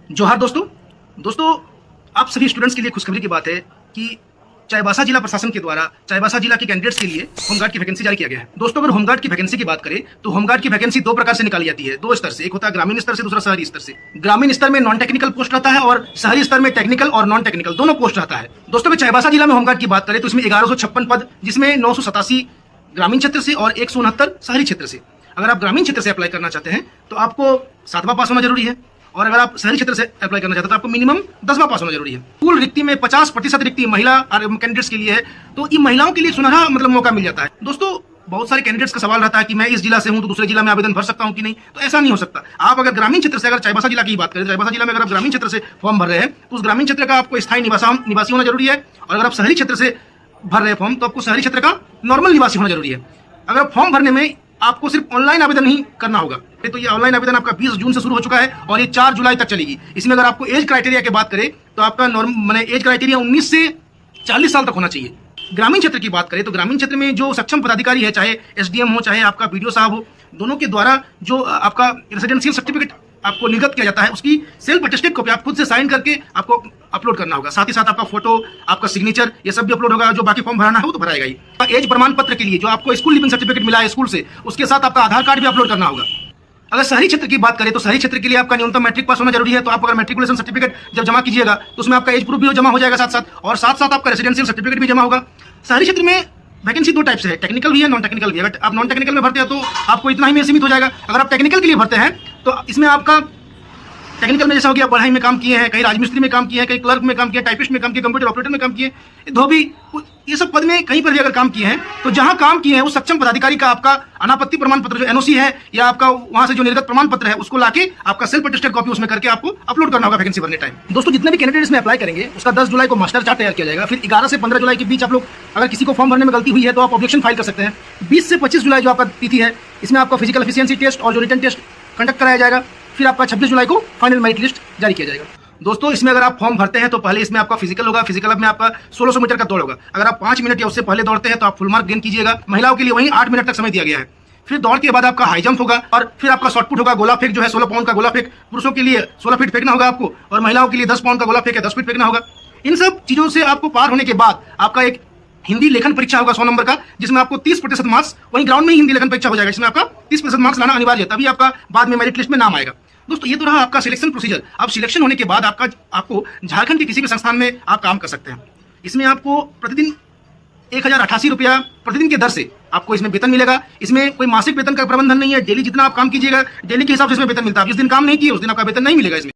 जोहार दोस्तों आप सभी स्टूडेंट्स के लिए खुशखबरी की बात है कि चाईबासा जिला प्रशासन के द्वारा चाईबासा जिला के कैंडिडेट्स के लिए होमगार्ड की वैकेंसी जारी किया गया है। दोस्तों अगर होमगार्ड की वैकेंसी की बात करें तो होमगार्ड की वैकेंसी दो प्रकार से निकाली जाती है, दो स्तर से। एक होता है ग्रामीण स्तर से, दूसरा शहरी स्तर से। ग्रामीण स्तर में नॉन टेक्निकल पोस्ट रहता है और शहरी स्तर में टेक्निकल और नॉन टेक्निकल दोनों पोस्ट रहता है। दोस्तों अगर चाईबासा जिला में होमगार्ड की बात करें तो इसमें 1156 पद, जिसमें 987 ग्रामीण क्षेत्र से और 169 शहरी क्षेत्र से। अगर आप ग्रामीण क्षेत्र से अप्लाई करना चाहते हैं तो आपको 7वां पास होना जरूरी है, और अगर आप शहरी क्षेत्र से अप्लाई करना चाहते हैं तो आपको मिनिमम 10वां पास होना जरूरी है। कुल रिक्ति में 50% रिक्ति महिला कैंडिडेट्स के लिए है, तो ये महिलाओं के लिए सुनहरा मौका मिल जाता है। दोस्तों बहुत सारे कैंडिडेट्स का सवाल रहता है कि मैं इस जिला से हूं तो दूसरे जिला में आवेदन भर सकता हूं कि नहीं, तो ऐसा नहीं हो सकता। आप अगर ग्रामीण क्षेत्र से, अगर चाईबासा जिला की बात करें, चाईबासा जिला में अगर आप ग्रामीण क्षेत्र से फॉर्म भर रहे हैं तो उस ग्रामीण क्षेत्र का आपको स्थायी निवासी होना जरूरी है, और अगर आप शहरी क्षेत्र से भर रहे हैं फॉर्म तो आपको शहरी क्षेत्र का नॉर्मल निवासी होना जरूरी है। अगर फॉर्म भरने में आपको सिर्फ ऑनलाइन आवेदन ही करना होगा, तो ये ऑनलाइन आवेदन आपका 20 जून से शुरू हो चुका है और ये 4 जुलाई तक चलेगी। इसमें अगर आपको एज क्राइटेरिया की बात करें तो आपका एज क्राइटेरिया 19 से 40 साल तक होना चाहिए। ग्रामीण क्षेत्र की बात करें तो ग्रामीण क्षेत्र में जो सक्षम पदाधिकारी है, चाहे एसडीएम हो चाहे आपका बीडीओ साहब हो, दोनों के द्वारा जो आपका रेसिडेंशियल सर्टिफिकेट आपको निर्गत किया जाता है उसकी सेल्फ अटेस्टेड कॉपी आप खुद से साइन करके आपको अपलोड करना होगा। साथ ही साथ आपका फोटो, आपका सिग्नेचर, ये सब भी अपलोड होगा। जो बाकी फॉर्म भराना है वो तो भराएगा ही। एज प्रमाण पत्र के लिए जो आपको स्कूल लिविंग सर्टिफिकेट मिला है स्कूल से, उसके साथ आपका आधार कार्ड भी अपलोड करना होगा। अगर शहरी क्षेत्र की बात करें तो शहरी क्षेत्र के लिए आपका न्यूनतम मैट्रिक पास होना जरूरी है, तो आप अगर मैट्रिकुलेशन सर्टिफिकेट जब जमा कीजिएगा तो उसमें आपका एज प्रूफ भी जमा हो जाएगा साथ साथ, और साथ साथ आपका रेसिडेंशियल सर्टिफिकेट भी जमा होगा। शहरी क्षेत्र में वैकेंसी दो टाइप से है, टेक्निकल भी है, नॉन टेक्निकल भी है। अगर आप नॉन टेक्निकल में भरते हैं तो आपको इतना ही में सीमित हो जाएगा। अगर आप टेक्निकल के लिए भरते हैं तो इसमें आपका टेक्निकल में जैसा हो गया, पढ़ाई में काम किए हैं, कहीं राजमिस्त्री में काम किए हैं, कहीं क्लर्क में काम किए, टाइपिस्ट में काम किए, कंप्यूटर ऑपरेटर में काम किए, धोबी, ये सब पद में कहीं पर भी अगर काम किए हैं तो जहां काम किए हैं उस सक्षम पदाधिकारी का आपका अनापत्ति प्रमाण पत्र जो एनओसी है या आपका वहां से जो निर्गत प्रमाण पत्र है उसको लाके आपका सेल्फ अटेस्टेड कॉपी उसमें करके आपको अपलोड करना होगा वैकेंसी भरने टाइम। दोस्तों जितने भी कैंडिडेट्स में अप्लाई करेंगे उसका 10 जुलाई को मास्टर चार्ट तैयार किया जाएगा। फिर 11 से 15 जुलाई के बीच आप लोग अगर किसी को फॉर्म भरने में गलती हुई है तो आप ऑब्जेक्शन फाइल कर सकते हैं। 20 से 25 जुलाई जो आपका तिथि है, इसमें आपका फिजिकल एफिशिएंसी टेस्ट और जो रिटन टेस्ट कंडक्ट कराया जाएगा। फिर आपका 26 जुलाई को फाइनल मेरिट लिस्ट जारी किया जाएगा। दोस्तों इसमें अगर आप फॉर्म भरते हैं तो पहले इसमें आपका फिजिकल होगा। फिजिकल में आपका 1600 मीटर का दौड़ होगा। अगर आप 5 मिनट या उससे पहले दौड़ते हैं तो आप फुल मार्क गेन कीजिएगा। महिलाओं के लिए वहीं 8 मिनट तक समय दिया गया है। फिर दौड़ के बाद आपका हाई जंप होगा, और फिर आपका शॉर्टपुट होगा। गोला फेंक जो है 16 पाउंड का गोला फेंक, पुरुषों के लिए 16 फीट फेंकना होगा आपको, और महिलाओं के लिए 10 पाउंड का गोला फेंक है 10 फीट फेंकना होगा। इन सब चीजों से आपको पार होने के बाद आपका एक हिंदी लेखन परीक्षा होगा 100 नंबर का, जिसमें आपको 30% मार्क्स वहीं ग्राउंड में ही हिंदी लेखन परीक्षा हो जाएगा, जिसमें आपका 30% मार्क्स लाना अनिवार्य है, तभी आपका बाद में मेरिट लिस्ट में नाम आएगा। दोस्तों ये तो रहा आपका सिलेक्शन प्रोसीजर। अब सिलेक्शन होने के बाद आपको झारखंड के किसी भी संस्थान में आप काम कर सकते हैं। इसमें आपको प्रतिदिन 1088 रुपया प्रतिदिन के दर से आपको इसमें वेतन मिलेगा। इसमें कोई मासिक वेतन का प्रबंधन नहीं है। डेली जितना आप काम कीजिएगा डेली के हिसाब से इसमें वेतन मिलता है। जिस दिन काम नहीं किए उस दिन आपका वेतन नहीं मिलेगा इसमें।